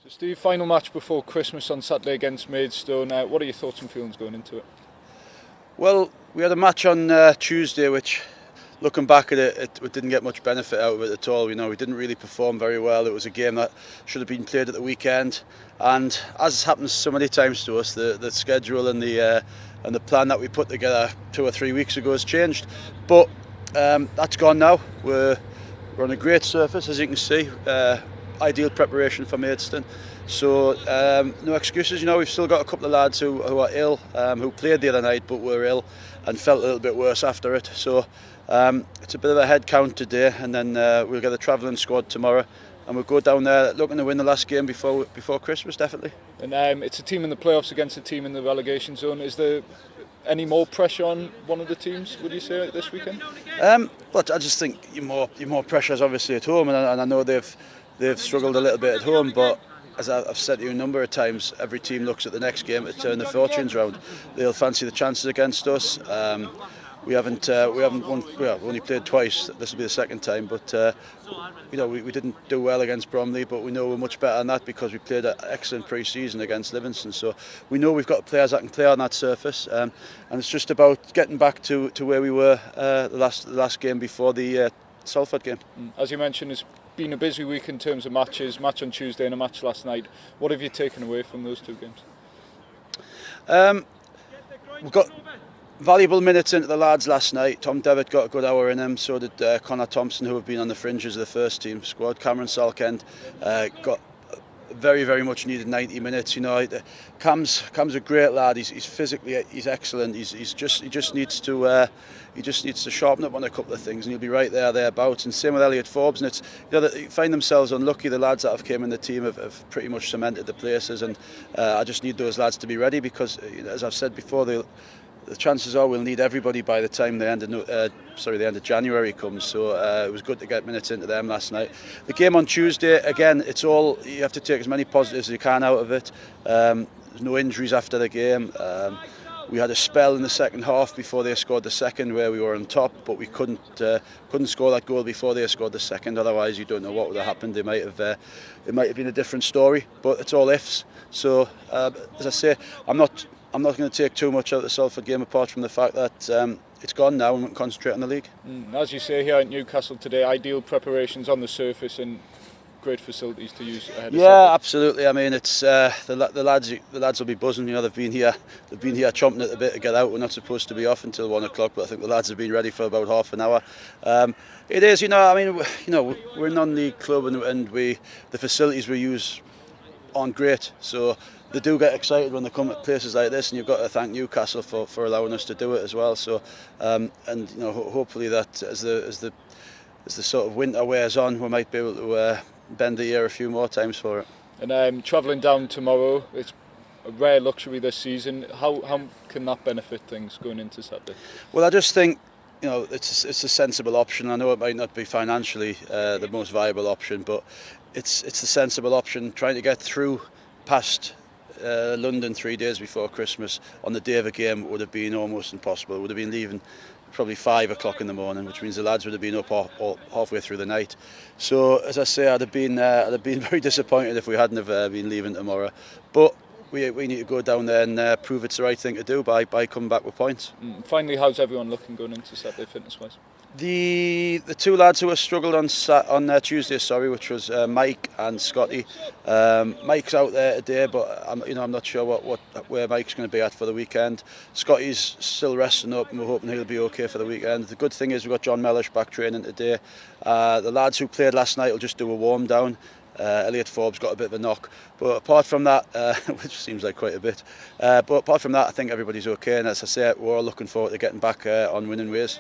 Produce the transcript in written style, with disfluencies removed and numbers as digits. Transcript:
Steve, final match before Christmas on Saturday against Maidstone. What are your thoughts and feelings going into it? Well, we had a match on Tuesday, which, looking back at it, we didn't get much benefit out of it at all. You know, we didn't really perform very well. It was a game that should have been played at the weekend, and as happens so many times to us, the schedule and the plan that we put together 2 or 3 weeks ago has changed. But that's gone now. We're on a great surface, as you can see. Ideal preparation for Maidstone, so no excuses. You know, we've still got a couple of lads who are ill, who played the other night but were ill and felt a little bit worse after it. So it's a bit of a head count today, and then we'll get the travelling squad tomorrow, and we'll go down there looking to win the last game before Christmas, definitely. And it's a team in the playoffs against a team in the relegation zone. Is there any more pressure on one of the teams, would you say, this weekend? But I just think your more pressure is obviously at home, and I know they've struggled a little bit at home, but as I've said to you a number of times, every team looks at the next game to turn their fortunes round. They'll fancy the chances against us. We haven't won. Well, we only played twice. This will be the second time, but you know, we didn't do well against Bromley, but we know we're much better than that because we played an excellent pre-season against Livingston. So we know we've got players that can play on that surface, and it's just about getting back to where we were the last game before the Salford game. As you mentioned, it's been a busy week in terms of matches. Match on Tuesday and a match last night. What have you taken away from those two games? We've got valuable minutes into the lads last night. Tom Devitt got a good hour in him, so did Connor Thompson, who have been on the fringes of the first team squad. Cameron Salkend got very, very much needed 90 minutes. You know, Cam's a great lad. He's physically, he's excellent. He just needs to sharpen up on a couple of things, and he'll be right thereabouts. And same with Elliot Forbes. And it's, you know, they find themselves unlucky. The lads that have came in the team have pretty much cemented the places, and I just need those lads to be ready because, you know, as I've said before, the chances are we'll need everybody by the time the end of January comes. So it was good to get minutes into them last night. The game on Tuesday, again, it's all, you have to take as many positives as you can out of it. There's no injuries after the game. We had a spell in the second half before they scored the second where we were on top, but we couldn't score that goal before they scored the second. Otherwise, you don't know what would have happened. It might have been a different story, but it's all ifs. So as I say, I'm not going to take too much out of the Salford game apart from the fact that it's gone now and we can concentrate on the league. As you say here at Newcastle today, ideal preparations on the surface and great facilities to use ahead of Saturday. Absolutely. I mean, it's the lads will be buzzing. You know, they've been here chomping at the bit to get out. We're not supposed to be off until 1 o'clock, but I think the lads have been ready for about half an hour. It is, you know, I mean, you know, we're a non-league club, and the facilities we use aren't great, so they do get excited when they come to places like this, and you've got to thank Newcastle for allowing us to do it as well. So and you know, hopefully that as the sort of winter wears on, we might be able to bend the ear a few more times for it. And travelling down tomorrow, it's a rare luxury this season. How can that benefit things going into Saturday? Well, I just think, you know, it's a sensible option. I know it might not be financially the most viable option, but it's the sensible option. Trying to get through past London 3 days before Christmas on the day of a game would have been almost impossible. It would have been leaving probably 5 o'clock in the morning, which means the lads would have been up halfway through the night. So as I say, I'd have been very disappointed if we hadn't have been leaving tomorrow. But we need to go down there and prove it's the right thing to do by coming back with points. Finally, how's everyone looking going into Saturday fitness-wise? The two lads who have struggled on Tuesday, which was Mike and Scotty. Mike's out there today, but I'm not sure where Mike's going to be at for the weekend. Scotty's still resting up, and we're hoping he'll be okay for the weekend. The good thing is we've got John Mellish back training today. The lads who played last night will just do a warm down. Elliot Forbes got a bit of a knock, but apart from that, which seems like quite a bit, but apart from that, I think everybody's okay. And as I say, we're all looking forward to getting back on winning ways.